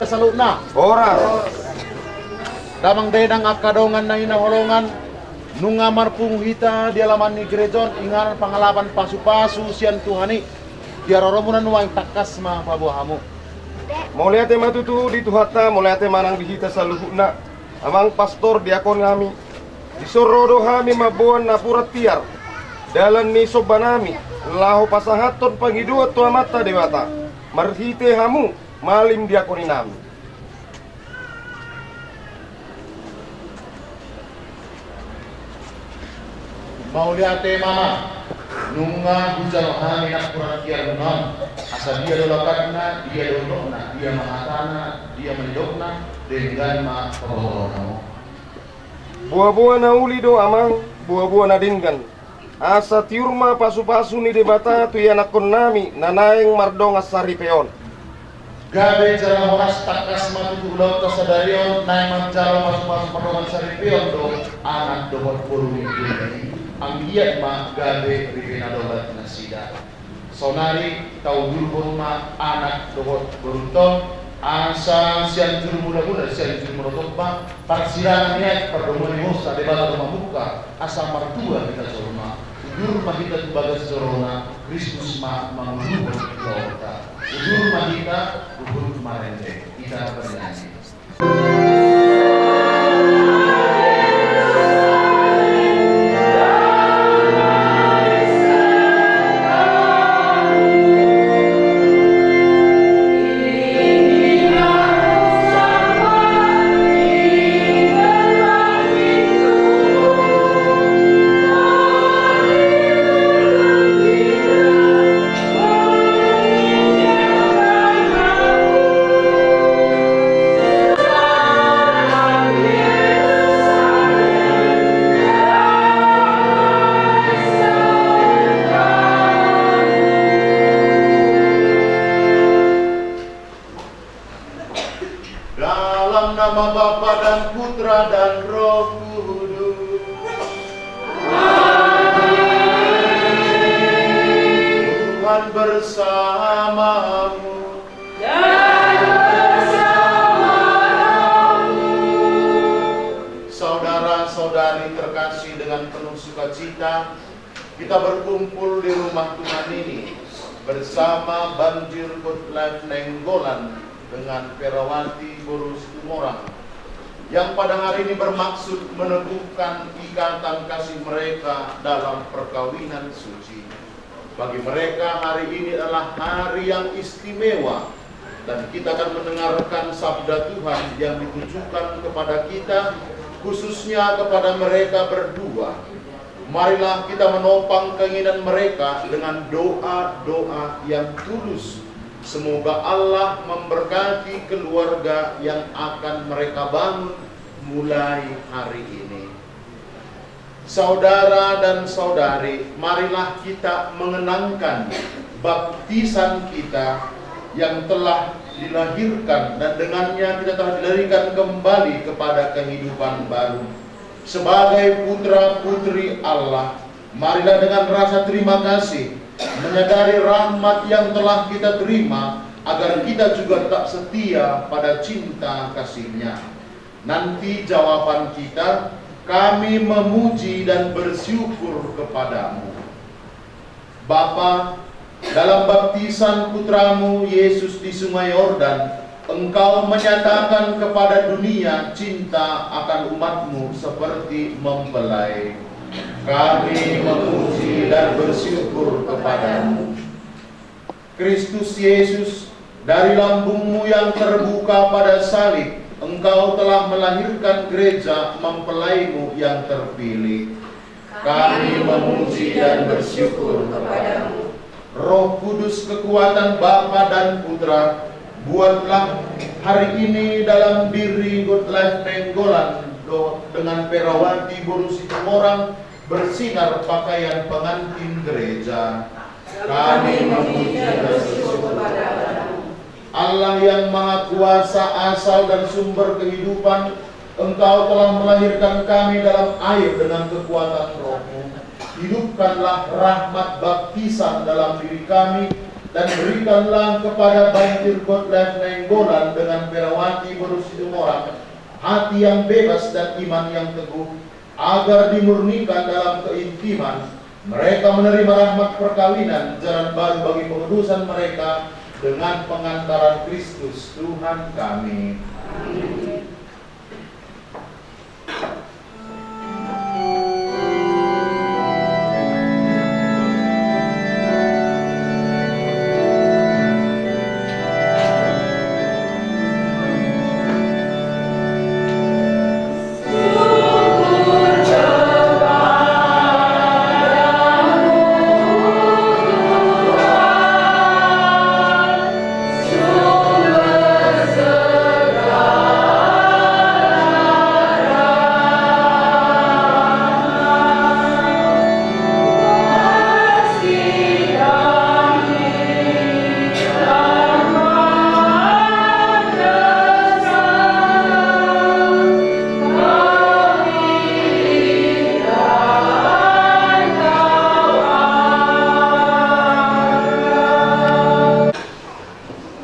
Saluna Ora. damang denang akadongan na inaholongan nunga marpung hita di alaman ni gerejon ingaran pangalapan pasu-pasu sian tuhani diaroromunan wang takas ma pabuahamu. Moliate matutu di tuhata, moliate manang dihita sa luhuna. Amang pastor diakon kami. Disorodo kami mabuan na purat tiar. Dalan ni sobanami. Laho pasahaton pangiduat tua mata dewata. Marhite hamu malim diakoni nami. Mauliate mama nunga hujal hani nak kurang tiar non asa dia dolakatna dia dolokna dia mahatana dia mendokna dengan ma pabohonamu. Buah-buah na uli do amang, buah-buah na dinggan. Asa tiurma pasu-pasu ni debata tu yanakon nami nanaeng mardong asari peon. Gabe jala horas takas matu ulau tasadarion naik manjala masuk pardongan saripion do anak dobot purumi ini anggiat ma gabe ribena dolat nasida sonari tau dulbon ma anak dobot beruntong asa sian juru muda-muda sian juru muda parsirangan niat pardongan mosa debata rumah buka asa martua kita sorma udur mahita tubaga sorona Kristus ma mangulubon kita udur mahita udur marende kita bernyanyi. Dalam nama Bapa dan Putra dan Roh Kudus. Tuhan bersamamu dan bersamamu. Saudara-saudari terkasih, dengan penuh sukacita kita berkumpul di rumah Tuhan ini bersama Banjir Good Life Nenggolan dengan Perawati Borus Tumorang yang pada hari ini bermaksud meneguhkan ikatan kasih mereka dalam perkawinan suci. Bagi mereka hari ini adalah hari yang istimewa dan kita akan mendengarkan sabda Tuhan yang ditujukan kepada kita, khususnya kepada mereka berdua. Marilah kita menopang keinginan mereka dengan doa-doa yang tulus. Semoga Allah memberkati keluarga yang akan mereka bangun mulai hari ini. Saudara dan saudari, marilah kita mengenangkan baptisan kita yang telah dilahirkan dan dengannya kita telah dilahirkan kembali kepada kehidupan baru. Sebagai putra-putri Allah, marilah dengan rasa terima kasih menyadari rahmat yang telah kita terima agar kita juga tetap setia pada cinta kasih-Nya. Nanti jawaban kita, kami memuji dan bersyukur kepadamu. Bapa, dalam baptisan putramu Yesus di Sungai Yordan, Engkau menyatakan kepada dunia cinta akan umatmu seperti mempelai. Kami memuji dan bersyukur kepadamu. Kristus Yesus, dari lambungmu yang terbuka pada salib, Engkau telah melahirkan gereja mempelaimu yang terpilih. Kami memuji dan bersyukur kepadamu. Roh Kudus, kekuatan Bapa dan Putra, buatlah hari ini dalam diri Good Life Nenggolan dengan Perawati Borus Tumorang bersinar pakaian pengantin gereja. Kami memuji dan bersyukur kepadamu. Allah yang Maha Kuasa, asal dan sumber kehidupan, Engkau telah melahirkan kami dalam air dengan kekuatan Roh-Mu. Hidupkanlah rahmat baptisan dalam diri kami dan berikanlah kepada banjir Godlife Nainggolan dengan Perawati berusia orang hati yang bebas dan iman yang teguh, agar dimurnikan dalam keintiman mereka menerima rahmat perkawinan, jalan baru bagi pengudusan mereka dengan pengantaran Kristus Tuhan kami.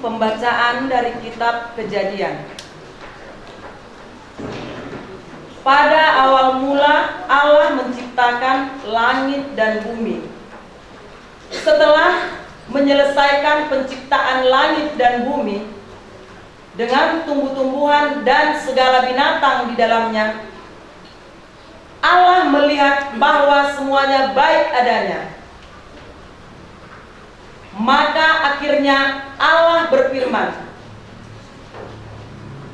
Pembacaan dari kitab Kejadian. Pada awal mula Allah menciptakan langit dan bumi. Setelah menyelesaikan penciptaan langit dan bumi dengan tumbuh-tumbuhan dan segala binatang di dalamnya, Allah melihat bahwa semuanya baik adanya. Maka akhirnya Allah berfirman,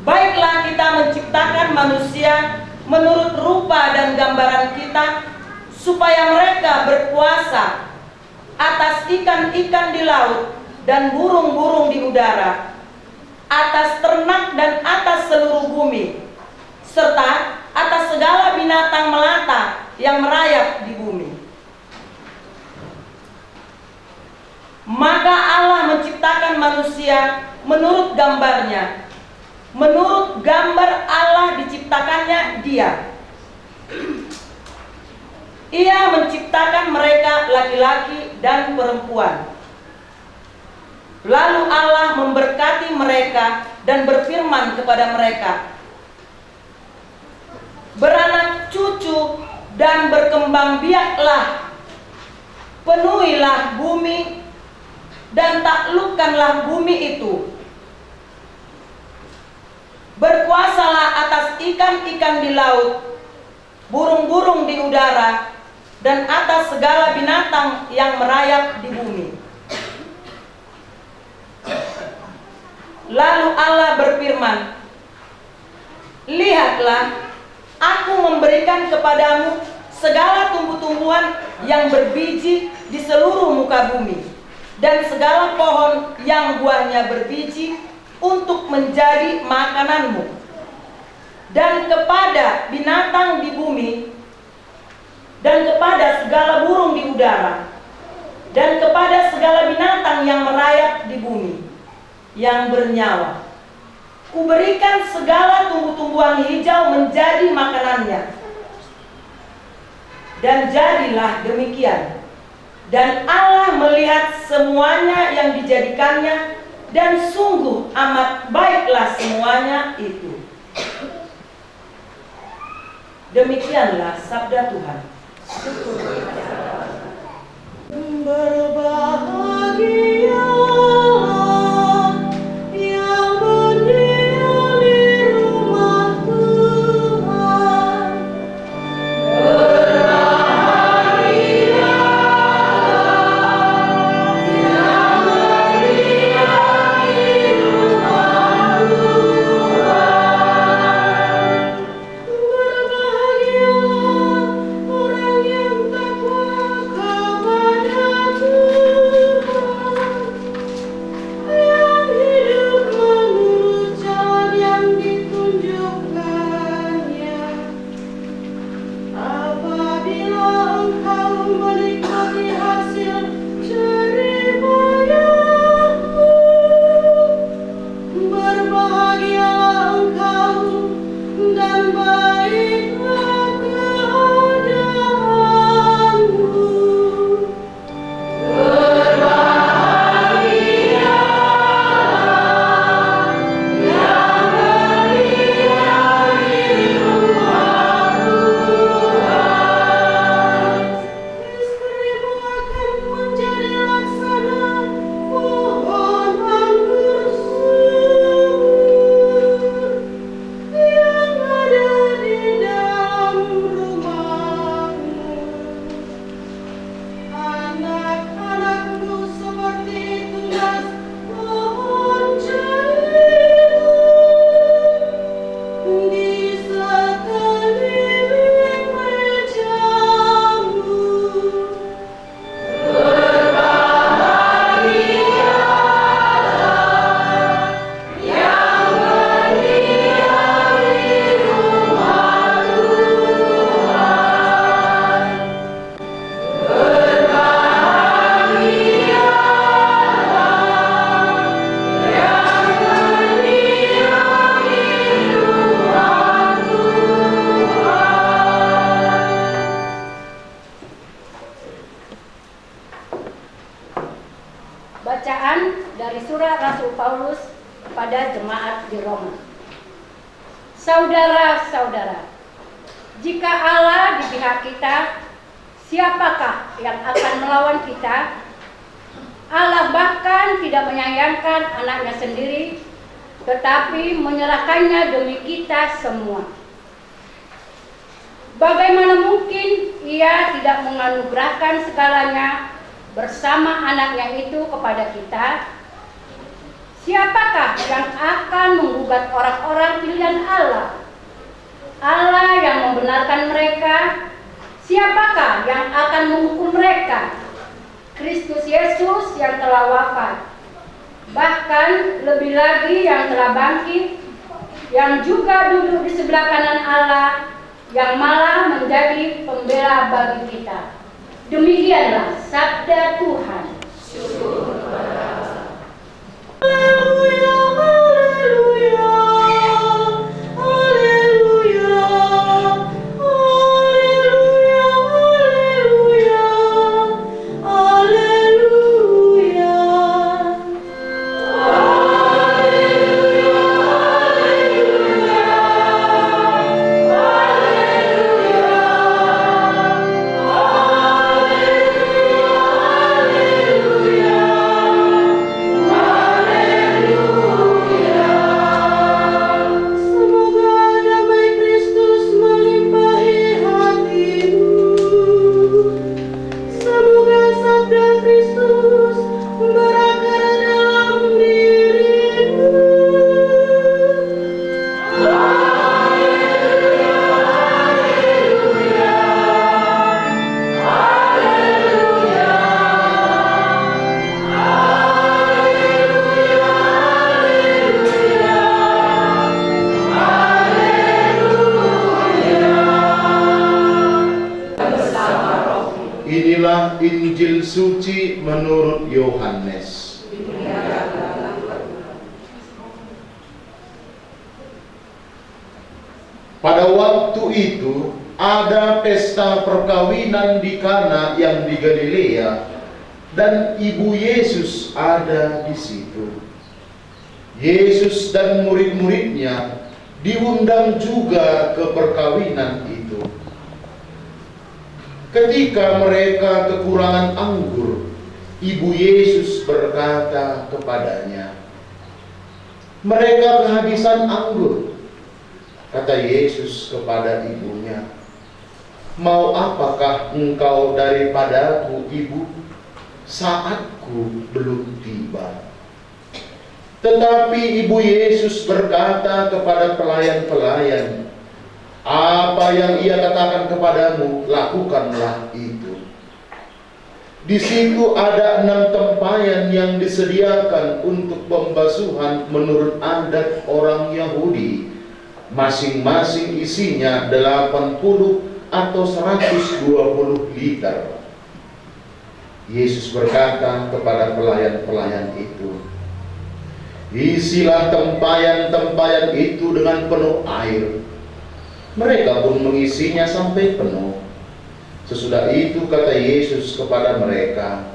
"Baiklah kita menciptakan manusia menurut rupa dan gambaran kita, supaya mereka berkuasa atas ikan-ikan di laut dan burung-burung di udara, atas ternak dan atas seluruh bumi, serta atas segala binatang melata yang merayap di bumi." Maka Allah menciptakan manusia menurut gambarnya. Menurut gambar Allah diciptakannya dia. Ia menciptakan mereka laki-laki dan perempuan. Lalu Allah memberkati mereka dan berfirman kepada mereka, "Beranak cucu dan berkembang biaklah, penuhilah bumi dan taklukkanlah bumi itu. Berkuasalah atas ikan-ikan di laut, burung-burung di udara, dan atas segala binatang yang merayap di bumi." Lalu Allah berfirman, "Lihatlah, aku memberikan kepadamu segala tumbuh-tumbuhan yang berbiji di seluruh muka bumi, dan segala pohon yang buahnya berbiji untuk menjadi makananmu. Dan kepada binatang di bumi, dan kepada segala burung di udara, dan kepada segala binatang yang merayap di bumi, yang bernyawa, kuberikan segala tumbuh-tumbuhan hijau menjadi makanannya." Dan jadilah demikian. Dan Allah melihat semuanya yang dijadikannya, dan sungguh amat baiklah semuanya itu. Demikianlah sabda Tuhan. Berbahagialah yang berdiri di rumah Tuhan. Orang yang takwa kepada Tuhan. kita di Roma. Saudara-saudara, jika Allah di pihak kita, siapakah yang akan melawan kita? Allah bahkan tidak menyayangkan anaknya sendiri, tetapi menyerahkannya demi kita semua. Bagaimana mungkin Ia tidak menganugerahkan segalanya bersama anaknya itu kepada kita? Siapakah yang akan menggugat orang-orang pilihan Allah? Allah yang membenarkan mereka. Siapakah yang akan menghukum mereka? Kristus Yesus yang telah wafat, bahkan lebih lagi yang telah bangkit, yang juga duduk di sebelah kanan Allah, yang malah menjadi pembela bagi kita. Demikianlah sabda Tuhan. Syukur kepada Allah. Haleluya, haleluya, haleluya, haleluya, haleluya, haleluya. Inilah Injil suci menurut Yohanes. Pada waktu itu ada pesta perkawinan di Kana yang di Galilea, dan ibu Yesus ada di situ. Yesus dan murid-muridnya diundang juga ke perkawinan itu. Ketika mereka kekurangan anggur, ibu Yesus berkata kepadanya, "Mereka kehabisan anggur." Kata Yesus kepada ibunya, "Mau apakah engkau daripadaku, ibu? Saatku belum tiba." Tetapi ibu Yesus berkata kepada pelayan-pelayan, "Apa yang ia katakan kepadamu, lakukanlah itu." Di situ ada 6 tempayan yang disediakan untuk pembasuhan menurut adat orang Yahudi. Masing-masing isinya 80 atau 120 liter. Yesus berkata kepada pelayan-pelayan itu, "Isilah tempayan-tempayan itu dengan penuh air." Mereka pun mengisinya sampai penuh. Sesudah itu kata Yesus kepada mereka,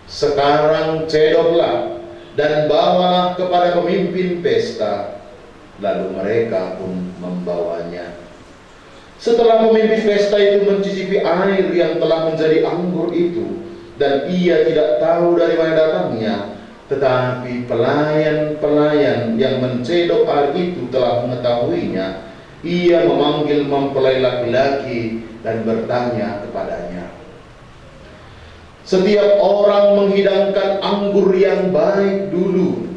"Sekarang cedoklah dan bawalah kepada pemimpin pesta." Lalu mereka pun membawanya. Setelah pemimpin pesta itu mencicipi air yang telah menjadi anggur itu, dan ia tidak tahu dari mana datangnya, tetapi pelayan-pelayan yang mencedok air itu telah mengetahuinya, ia memanggil mempelai laki-laki dan bertanya kepadanya, "Setiap orang menghidangkan anggur yang baik dulu,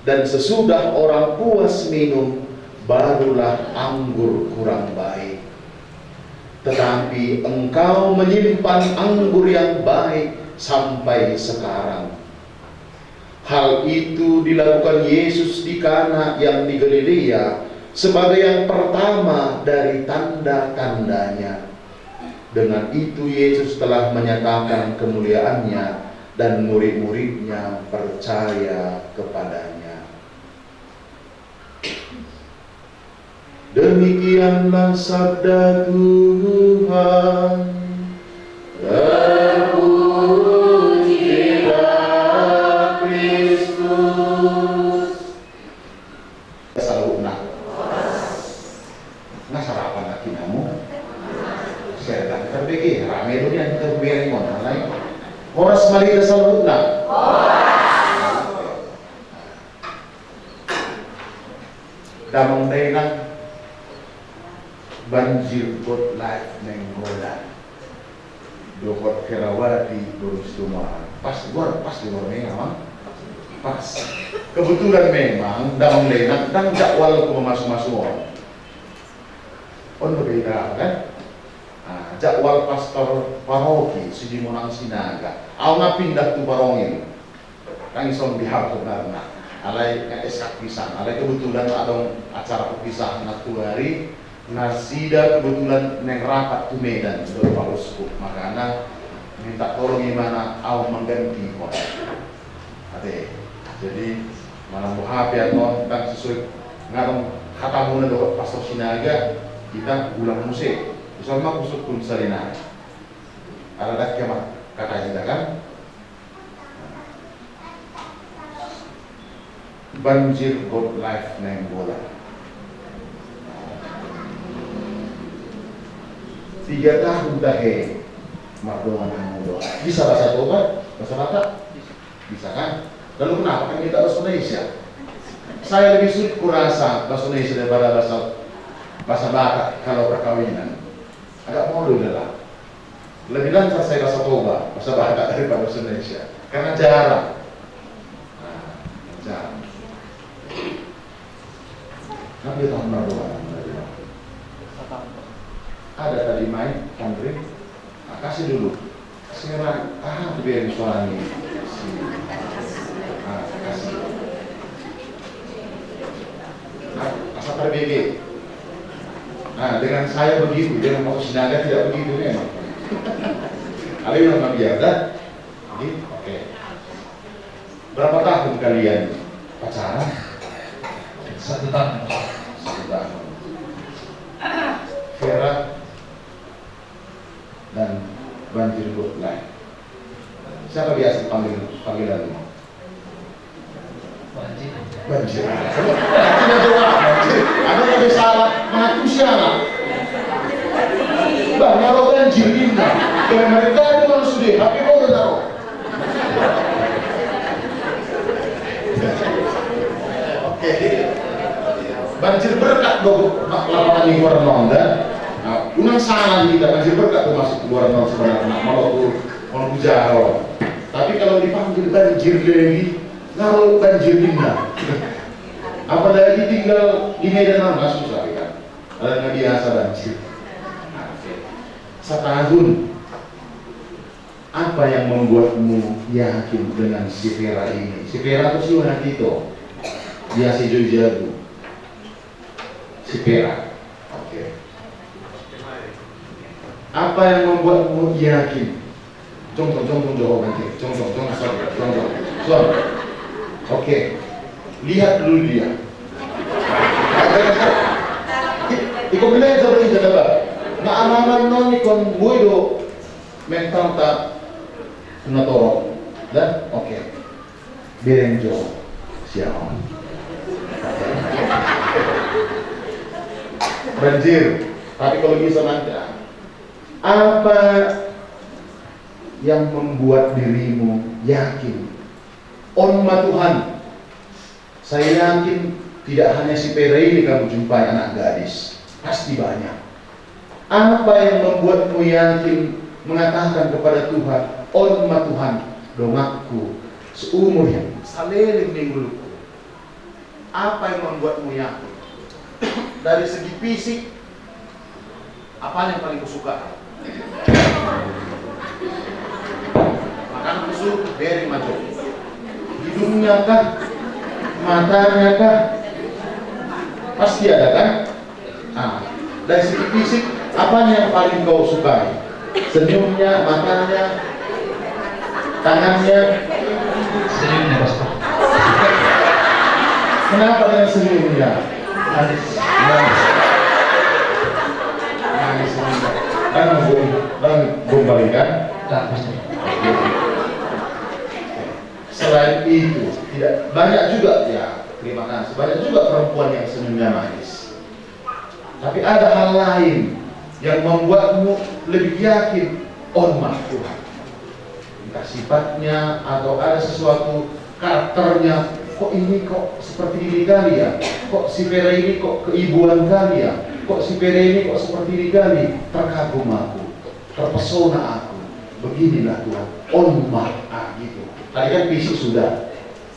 dan sesudah orang puas minum, barulah anggur kurang baik. Tetapi engkau menyimpan anggur yang baik sampai sekarang." Hal itu dilakukan Yesus di Kana yang di Galilea sebagai yang pertama dari tanda-tandanya. Dengan itu Yesus telah menyatakan kemuliaannya, dan murid-muridnya percaya kepadanya. Demikianlah sabda Tuhan. Terpujilah Kristus. PBG, rame dunia kita bereng mon, lain. Horas malida salutna. Damang dainang banjir got life nenggolan. Dokot Kerawati terus rumah. Pas di luar memang. Pas. Kebetulan memang damang dainang dan jakwal ko masuk-masuk. On berbeda kan? Jakwal pastor paroki Sidi Monang Sinaga. Aw pindah tu barongin. Kang ison dihap sebenarnya. Alai esak pisang. Alai kebetulan ada acara perpisahan tu hari. Nasida kebetulan neng rapat tu Medan dari Pak Uskup. Makanya minta tolong gimana aw mengganti kok. Ade. Jadi mana mau HP atau kan sesuai ngarang kata muna do pastor Sinaga. Kita ulang musik, misalnya musik pun salina. Ada dak kemat kata kita kan? Banjir got life neng bola. 3 tahun dahe mardongan yang muda. Bisa bahasa Toba, bahasa Batak? Bisa kan? Lalu kenapa kan kita bahasa Indonesia? Saya lebih sulit kurasa bahasa Indonesia daripada bahasa Batak kalau perkawinan. Agak malu lah. Lebih lancar saya bahasa Toba, bahasa Batak daripada bahasa Indonesia. Karena jarang. Jarang. Kan dia tahun berapa? Ada tadi main, Andre. Kasih dulu. Sekarang, biar suara ini. Kasih. Asal terbege. Dengan saya begitu, dengan masuk Sinaga tidak begitu memang. Kalian memang biar dah. Oke. Berapa tahun kalian pacaran? 1 tahun. 1 tahun. Vera dan banjir got lain. Siapa biasa panggilan? Banjir. Banjir. Tidak jawab banjir. Ada yang salah mengaku siapa? Bang, kalau banjir indah. Kalau mereka itu manusia, tapi kau udah tahu. Oke. Banjir berkat dong, lapangan di luar nonda. Unang salah kita banjir berkat tuh masuk ke luar nonda sebenarnya. Malu jauh. Tapi kalau dipanggil banjir lagi, kalau banjir indah. Apalagi tinggal di Medan nggak susah kan? Ada nggak biasa banjir. Setahun. Apa yang membuatmu yakin dengan si Vera ini? Si Vera itu si mana itu? Dia si Jojabu. Si Vera. Oke. Apa yang membuatmu yakin? Contoh jawab nanti. Contoh. Oke. Lihat dulu dia. Ikut bilang seperti itu apa? Aman non ikon buido mental tak natoro. Dan oke. Berenjo siapa? Banjir. Tapi kalau bisa nanti apa yang membuat dirimu yakin? Onma Tuhan. Saya yakin tidak hanya si Pera ini kamu jumpai anak gadis. Pasti banyak. Apa yang membuatmu yakin mengatakan kepada Tuhan, Onma Tuhan, domaku seumur yang salelin mingguluku. Apa yang membuatmu yakin? Dari segi fisik, apa yang paling kusuka? Makanan kusuk, beri maju. Hidungnya kah? Matanya kah? Pasti ada kan? Dari segi fisik, apa yang paling kau sukai? Senyumnya, matanya, tangannya? Senyumnya, Pastor. Kenapa dengan senyumnya? Manis. Kan gombal kan? Selain itu, tidak banyak juga ya. Terima kasih. Banyak juga perempuan yang senyumnya manis. Tapi ada hal lain yang membuatmu lebih yakin hormat Tuhan. Entah sifatnya atau ada sesuatu karakternya, kok ini kok seperti ini kali ya, kok si Vera ini kok keibuan kali ya, kok si Vera ini kok seperti ini kali, terkagum aku, terpesona aku. Beginilah Tuhan, hormat gitu. Tadi kan fisik sudah.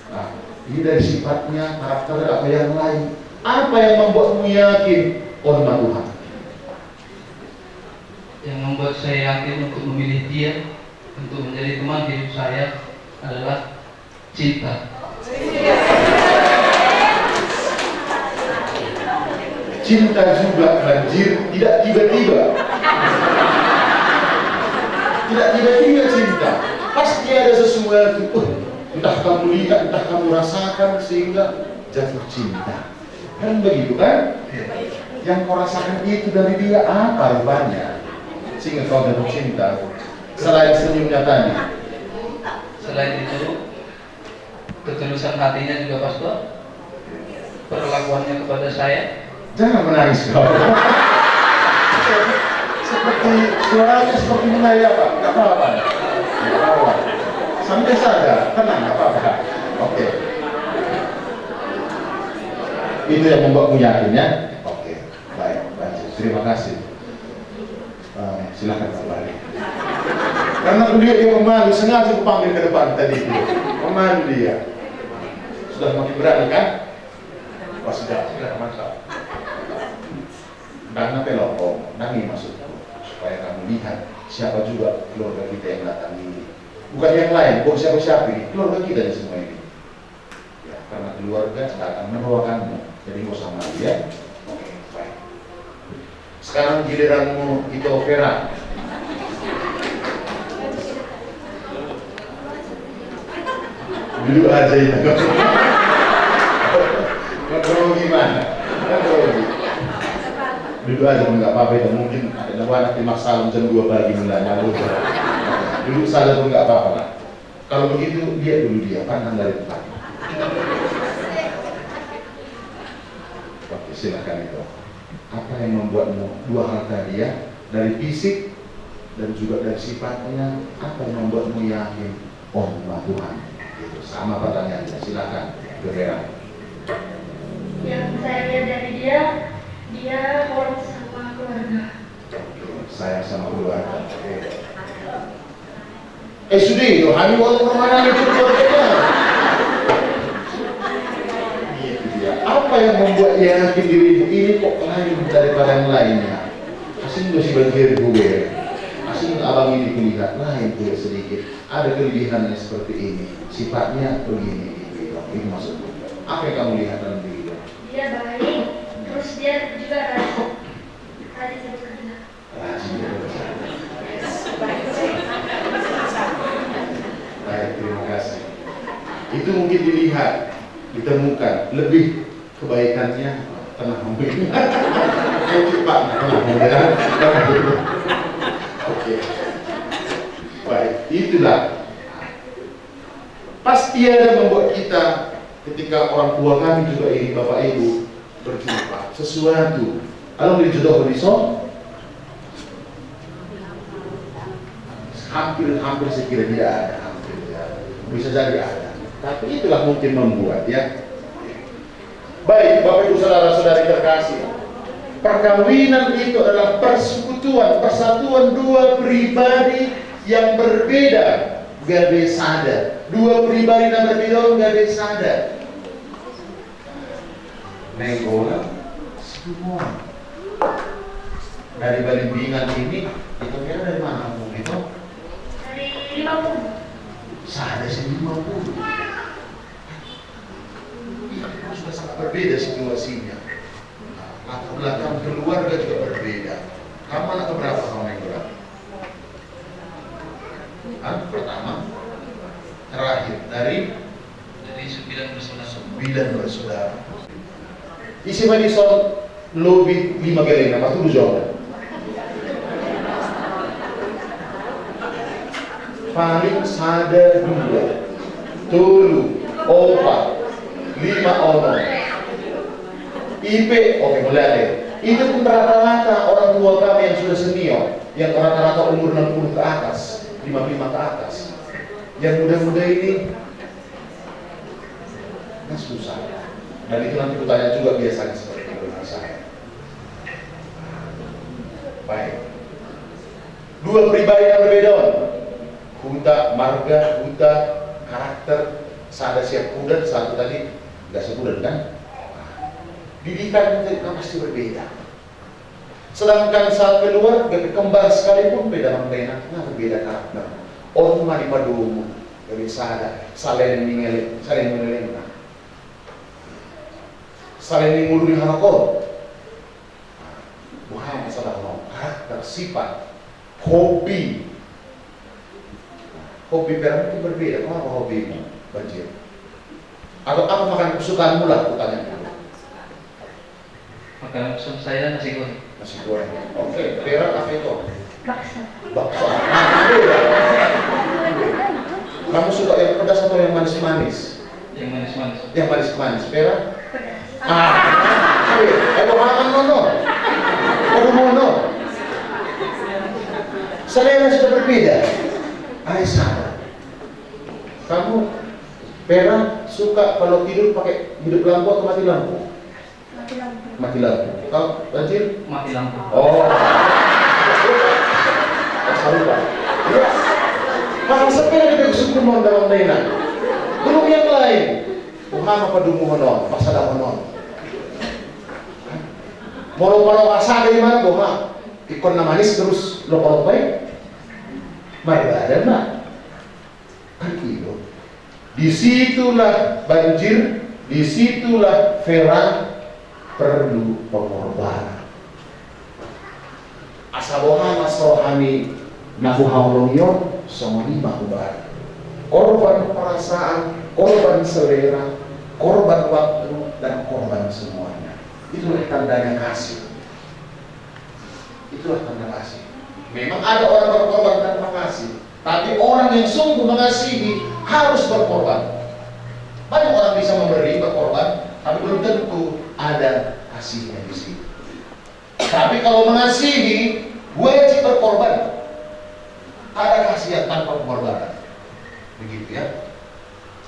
Nah, ini dari sifatnya, karakter atau yang lain. Apa yang membuatmu yakin hormat Tuhan? Yang membuat saya yakin untuk memilih dia untuk menjadi teman hidup saya adalah cinta. Cinta juga banjir, tidak tiba-tiba. Tidak tiba-tiba cinta. Pasti ada sesuatu. Entah kamu lihat, entah kamu rasakan sehingga jatuh cinta. Kan begitu kan? Yang kau rasakan itu dari dia apa rupanya? Sehingga kau jatuh cinta. Selain senyumnya tadi. Selain itu, ketulusan hatinya juga pastor, perlakuannya kepada saya. Jangan menangis kau. Seperti suaranya seperti menaya Pak. Gak apa-apa. Gak apa-apa. Sampai saja, tenang, gak apa-apa. Oke. Itu yang membuatmu yakin ya? Oke, baik. Terima kasih. Silahkan kembali. Karena beliau dia pemalu, sengaja aku panggil ke depan tadi itu. Pemalu dia. Sudah makin berani kan? Oh sudah mantap. Karena pelopong, nangi maksudku, supaya kamu lihat siapa juga keluarga kita yang datang ini. Bukan yang lain, bukan siapa-siapa ini, keluarga kita di semua ini. Ya, karena keluarga akan mendoakanmu, jadi nggak usah malu ya. Oke, baik. Sekarang giliranmu itu Vera. Dulu aja itu. Ngobrol gimana? Ngobrol. Dulu aja nggak apa-apa itu, mungkin ada anak di masalah jam 2 pagi mulanya. Dulu saja pun nggak apa-apa lah. Kalau begitu lihat dulu dia, pandang dari depan. Oke, silakan itu. Apa yang membuatmu dua hal tadi ya, dari fisik dan juga dari sifatnya, apa yang membuatmu yakin hormat Tuhan? Itu sama pertanyaannya, silakan Vera. Yang saya lihat dari dia hormat sama keluarga. Sayang sama keluarga. Sudah itu, hanya walaupun mana itu keluarganya. Gitu dia. Apa yang membuat yakin dirimu ini kok lain daripada yang lainnya? Asing masih banjir gue. Asing abang ini kulihat lain gue sedikit. Ada kelebihannya seperti ini. Sifatnya begini. Ini maksudnya. Apa yang kamu lihat dalam diri dia? Dia baik, terus dia juga rajin bekerja. Rajin bekerja. Baik, terima kasih. Itu mungkin dilihat, ditemukan lebih kebaikannya tenang mungkin. Pak, tenang. Oke. Baik, itulah. Pasti ada membuat kita ketika orang tua kami juga ini Bapak Ibu berjumpa sesuatu. Kalau dijodoh horizon, hampir sekira tidak ada, bisa jadi ada. Tapi itulah mungkin membuat ya. Baik, Bapak Ibu saudara-saudari terkasih, perkawinan itu adalah persekutuan, persatuan dua pribadi yang berbeda, gak bisa ada. Dua pribadi yang berbeda gak bisa ada. Negola semua dari Balimbingan ini, itu kira dari mana kamu gitu? Dari 50. Saya dari 50. Sudah sangat berbeda situasinya. Latar belakang keluarga juga berbeda. Kamu anak keberapa kamu Negola? Pertama, terakhir dari 9 bersaudara. 9 bersaudara. Isi Madison lobi 5 galena, apa tuh jawab? Paling sada 2, tulu, 4, 5 ono. IP, oke mulai deh. Itu pun rata-rata orang tua kami yang sudah senior, yang rata-rata umur 60 ke atas, 55 ke atas. Yang muda-muda ini kan susah. Dan itu nanti kutanya juga biasanya seperti itu dengan saya. Baik. Dua pribadi yang berbeda. Huta, marga, huta, karakter. Sada siap kuda, satu tadi nggak sekuda kan? Didikan kita pasti berbeda. Sedangkan saat keluar, kembar sekalipun beda membena, nah berbeda karakter. Orang mari padumu, dari sada, saling mengeleng, saling menguluri harakot. Wah, masalah karakter, sifat, hobi. Hobi berarti berbeda. Apa hobimu, Banjir? Atau apa makan kesukaanmu lah, kutanya. Makanan kesukaan saya nasi goreng. Nasi goreng. Oke, Perak apa itu? Bakso. Bakso. Kamu suka yang pedas atau yang manis-manis? Yang manis-manis. Yang manis-manis. Perak? Pedas. Ayo makan nono. Aduh nono. Selera sudah berbeda. Ayo sabar. Kamu Perak suka kalau tidur pakai hidup lampu atau mati lampu? Mati lampu. Mati lampu. Kau Banjir? Mati lampu. Oh. Salut Pak. Ya. Parang sepeda kita kesukuman dalam mainan. Belum yang lain. Muhammad padumu honon, pasada honon. Moro-moro asa dari mana boha? Ikon na manis terus lo baik. Mari ada nak. Kan itu. Disitulah Banjir, disitulah Vera perlu pengorbanan. Asaboha mas rohani nabuhaulongion somoni mahubar. Korban perasaan, korban selera, korban waktu, dan korban semuanya. Itulah tandanya kasih. Itulah tanda kasih. Memang ada orang berkorban tanpa kasih, tapi orang yang sungguh mengasihi harus berkorban. Banyak orang bisa memberi berkorban, tapi belum tentu ada kasihnya di situ. Tapi kalau mengasihi, wajib berkorban. Ada kasih yang tanpa pengorbanan. Begitu ya.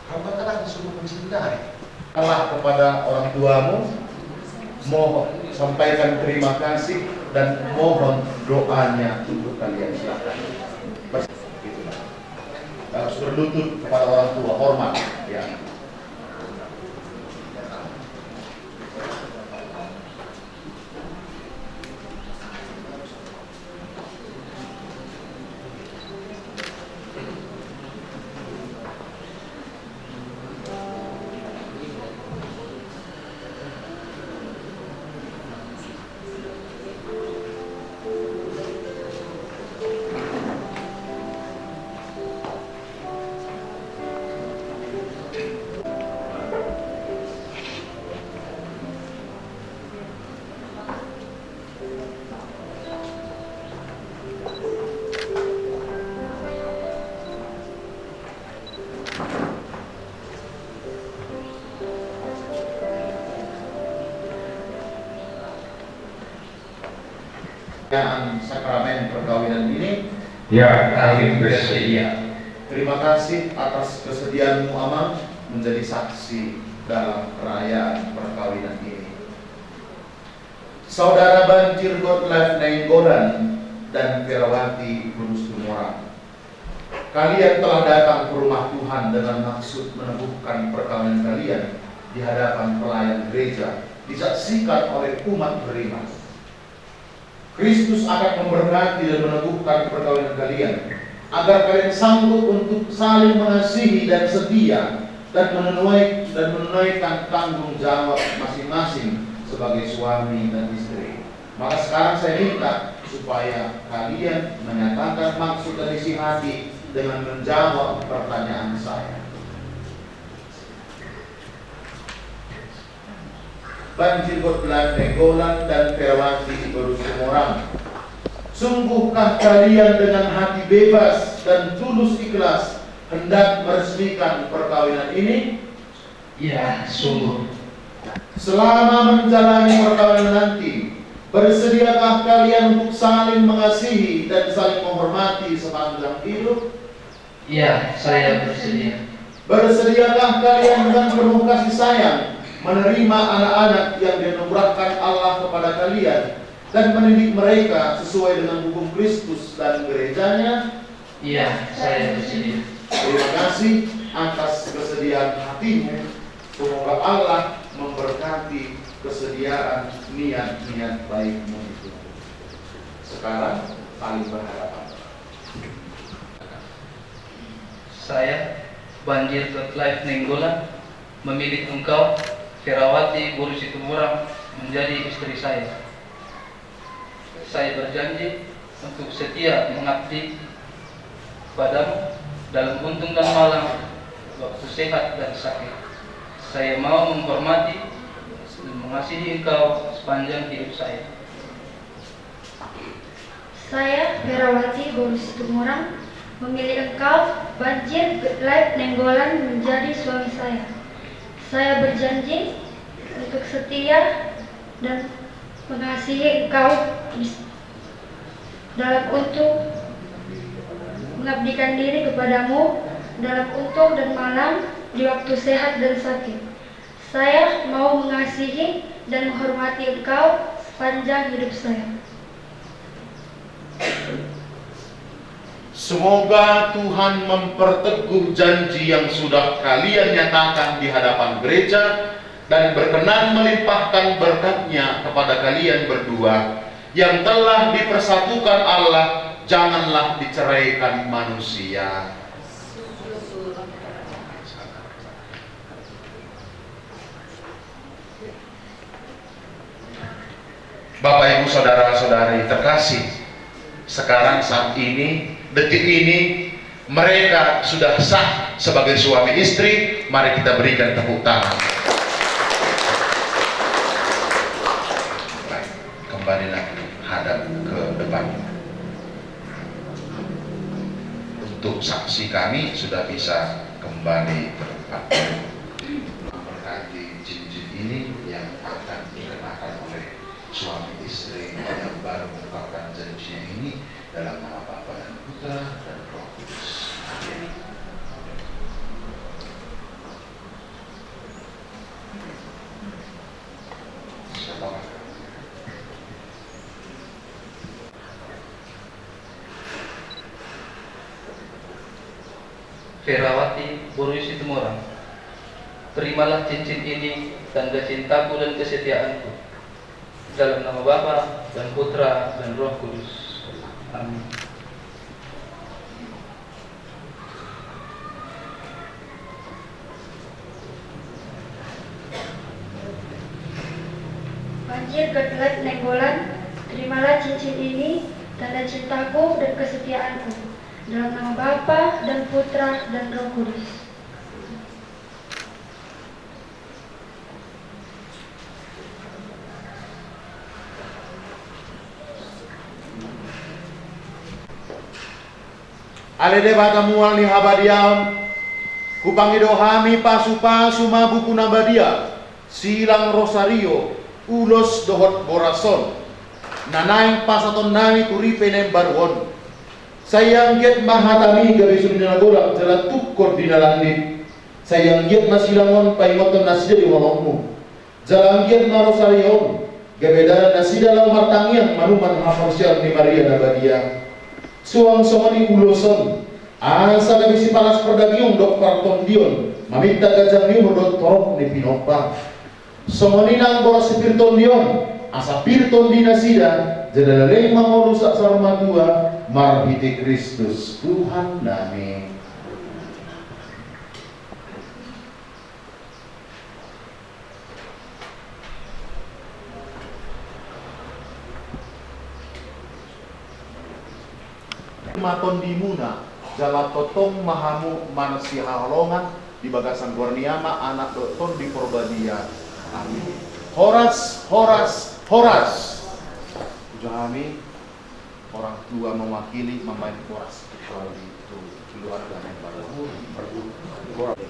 Kamu katakan sungguh mencintai. Allah kepada orang tuamu, mohon sampaikan terima kasih dan mohon doanya untuk kalian. Silakan. Itulah. Harus berlutut kepada orang tua, hormat. Ya. Sakramen perkawinan ini, ya, kami bersedia. terima kasih atas kesediaanmu Amang menjadi saksi dalam perayaan perkawinan ini. Saudara Banjir Godlife Nainggolan dan Ferawati Gunus Tumorang, kalian telah datang ke rumah Tuhan dengan maksud meneguhkan perkawinan kalian di hadapan pelayan gereja, disaksikan oleh umat beriman. Kristus akan memberkati dan meneguhkan perkawinan kalian, agar kalian sanggup untuk saling mengasihi dan setia dan menunaikan tanggung jawab masing-masing sebagai suami dan istri. Maka sekarang saya minta supaya kalian menyatakan maksud dan isi hati dengan menjawab pertanyaan saya. Banjir Godlife Nainggolan dan Ferawati Gunus Tumorang, sungguhkah kalian dengan hati bebas dan tulus ikhlas hendak meresmikan perkawinan ini? Ya, sungguh. Selama menjalani perkawinan nanti, Bersediakah kalian untuk saling mengasihi dan saling menghormati sepanjang hidup? Iya, saya bersedia. Bersediakah kalian dengan penuh kasih sayang menerima anak-anak yang dianugerahkan Allah kepada kalian dan mendidik mereka sesuai dengan hukum Kristus dan gerejanya? Iya, saya bersedia. Terima kasih atas kesediaan hatimu. Semoga Allah memberkati kesediaan niat-niat baikmu itu. Sekarang saling berhadapan. Saya, Banjir Life Nenggolan, memilih engkau, Ferawati Boru Situmorang, menjadi istri saya. Saya berjanji untuk setia mengabdi padamu dalam untung dan malang, waktu sehat dan sakit. Saya mau menghormati dan mengasihi engkau sepanjang hidup saya. Saya, Ferawati Boru Situmorang, memilih engkau, Banjir Life Nenggolan, menjadi suami saya. Saya berjanji untuk setia dan mengasihi engkau dalam untuk mengabdikan diri kepadamu dalam untung dan malang, di waktu sehat dan sakit. Saya mau mengasihi dan menghormati engkau sepanjang hidup saya. Semoga Tuhan memperteguh janji yang sudah kalian nyatakan di hadapan gereja dan berkenan melimpahkan berkat-Nya kepada kalian berdua yang telah dipersatukan Allah, janganlah diceraikan manusia. Bapak Ibu saudara-saudari terkasih, sekarang saat ini, detik ini, mereka sudah sah sebagai suami istri. Mari kita berikan tepuk tangan. Baik, kembalilah hadap ke depan. Untuk saksi kami sudah bisa kembali ke tempat. Memberkati cincin ini yang akan dikenakan oleh suami istri yang baru mengucapkan janjinya ini, dalam nama Bapa dan Putra dan Roh Kudus. Amin. Ferawati Boru Situmorang, terimalah cincin ini, tanda cintaku dan kesetiaanku, dalam nama Bapa dan Putra dan Roh Kudus. Amin. Banjir Life Nenggolan, terimalah cincin ini, tanda cintaku dan kesetiaanku, dalam nama Bapa dan Putra dan Roh Kudus. Alede batamual ni habadiam, kupangidohami pasu-pasu mabuku nabadia, silang rosario, ulos dohot borason, nanaing pasaton nami kuripe nembarwon. Sayang giat mahatami gabi sumina golak jalan tukor di langit. Sayang giat nasilangon paingoton nasi di walongmu. Jalan giat marosarion, gabedaran nasi dalam martangian manuman hafarsial ni Maria nabadia. Suang somani uloson, asa gabi si palas perdagiong dok parton dion, maminta gajah niyo dok torok ni pinopa. Somani nang boras pirton dion, asa pirton di nasida, jadalaleng mangorusak sarma dua, marhiti Kristus Tuhan nami. Maton di muna, jala totong mahamu manasi halongan di bagasan Borniama anak doton di Porbadia. Amin. Horas, horas, horas. Jami orang tua mewakili memain horas kecuali itu keluarga yang baru horas.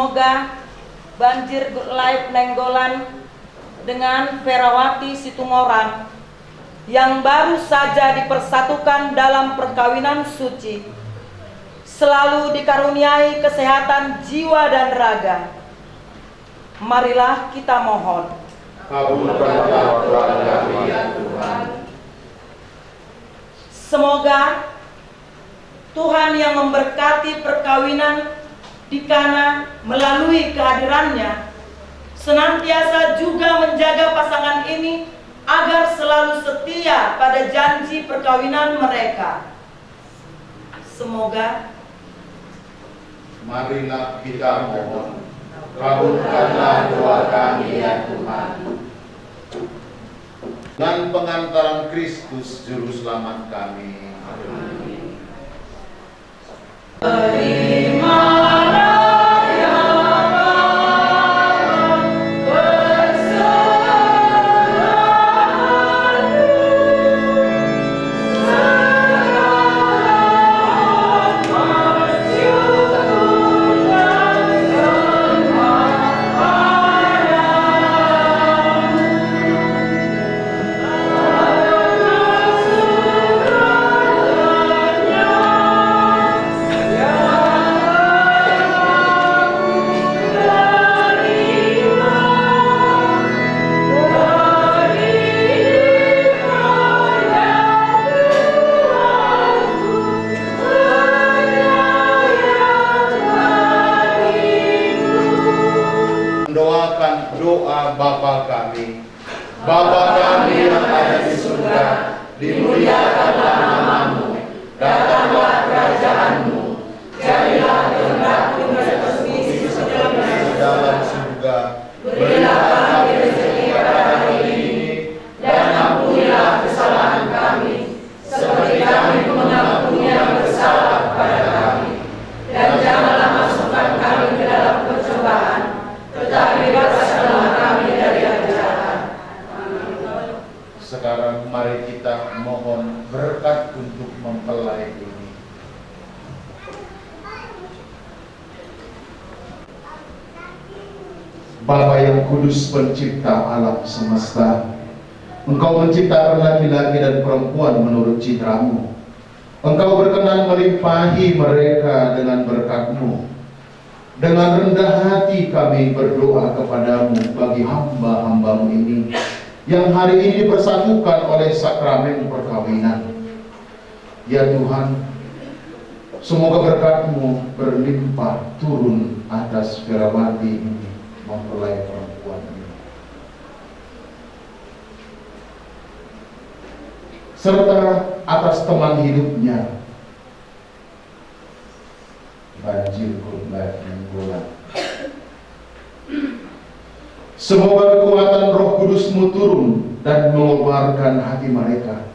Semoga Banjir Good Life Nenggolan dengan Ferawati Situmorang yang baru saja dipersatukan dalam perkawinan suci selalu dikaruniai kesehatan jiwa dan raga. Marilah kita mohon. Kabulkanlah doa kami ya Tuhan. Semoga Tuhan yang memberkati perkawinan di Kana melalui kehadirannya senantiasa juga menjaga pasangan ini agar selalu setia pada janji perkawinan mereka. Semoga. Marilah kita mohon. Kabulkanlah doa kami ya Tuhan. Dengan pengantaran Kristus Juru Selamat kami. Doa Bapa kami. Bapa kami yang ada di surga, dimuliakanlah namamu, datanglah kerajaanmu, jadilah kehendakmu seperti di dalam surga. Berilah kami rezeki pada hari ini, dan ampunilah kesalahan kami, seperti kami mengampuni yang bersalah kepada kami. Dan janganlah masukkan kami ke dalam pencobaan, tetapi bebaskanlah kami dari yang jahat. Sekarang mari kita mohon berkat untuk mempelai ini. Bapa yang kudus, pencipta alam semesta, Engkau menciptakan laki-laki dan perempuan menurut citramu. Engkau berkenan melimpahi mereka dengan berkat-Mu. Dengan rendah hati kami berdoa kepadamu bagi hamba-hambamu ini yang hari ini dipersatukan oleh sakramen perkawinan. Ya Tuhan, semoga berkat-Mu berlimpah turun atas Ferawati ini, mempelai perempuan ini, serta atas teman hidupnya Banjir Good Life Nenggolan. Semoga kekuatan Roh Kudus-Mu turun dan mengobarkan hati mereka,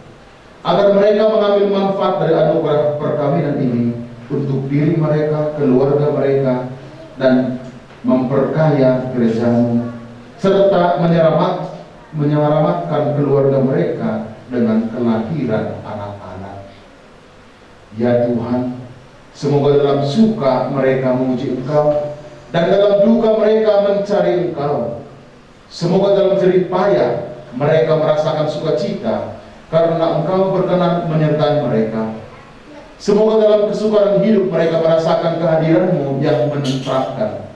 agar mereka mengambil manfaat dari anugerah perkawinan ini untuk diri mereka, keluarga mereka, dan memperkaya gereja-Mu, serta menyelamatkan keluarga mereka dengan kelahiran anak-anak. Ya Tuhan, semoga dalam suka mereka memuji Engkau, dan dalam duka mereka mencari Engkau. Semoga dalam jerih payah mereka merasakan sukacita, karena Engkau berkenan menyertai mereka. Semoga dalam kesukaran hidup mereka merasakan kehadiran-Mu yang menenteramkan.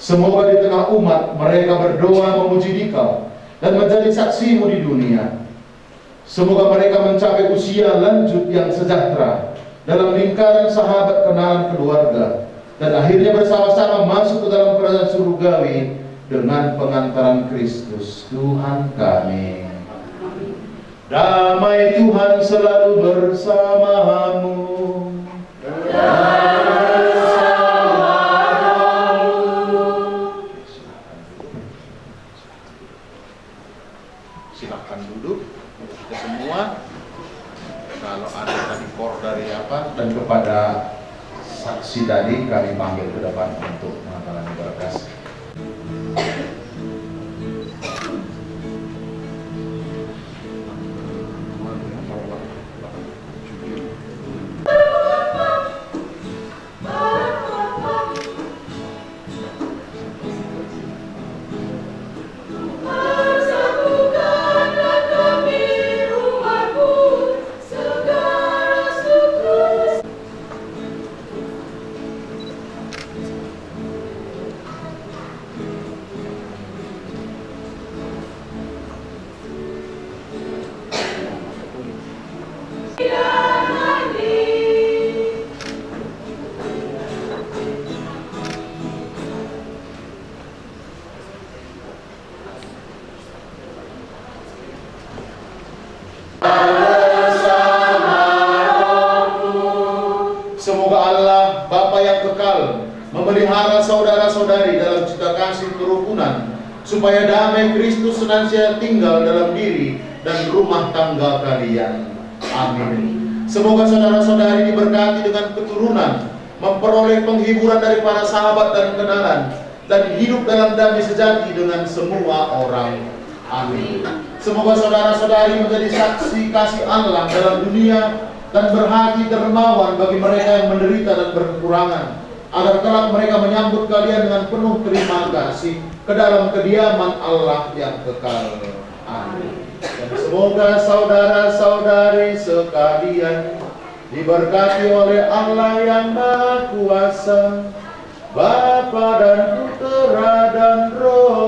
Semoga di tengah umat mereka berdoa memuji Dikau dan menjadi saksi-Mu di dunia. Semoga mereka mencapai usia lanjut yang sejahtera dalam lingkaran sahabat, kenalan, keluarga, dan akhirnya bersama-sama masuk ke dalam kerajaan surgawi dengan pengantaran Kristus Tuhan kami. Damai Tuhan selalu bersamamu. Silakan duduk kita semua. Kalau ada tadi kor dari apa dan kepada saksi tadi kami panggil ke depan untuk mengantarkan berkas. memelihara saudara-saudari dalam cita kasih kerukunan, supaya damai Kristus senantiasa tinggal dalam diri dan rumah tangga kalian. Amin. Semoga saudara-saudari diberkati dengan keturunan, memperoleh penghiburan dari para sahabat dan kenalan, dan hidup dalam damai sejati dengan semua orang. Amin. Semoga saudara-saudari menjadi saksi kasih Allah dalam dunia dan berhati dermawan bagi mereka yang menderita dan berkekurangan, agar kelak mereka menyambut kalian dengan penuh terima kasih ke dalam kediaman Allah yang kekal. Amin. Dan semoga saudara-saudari sekalian diberkati oleh Allah yang Maha Kuasa, Bapa dan Putera dan Roh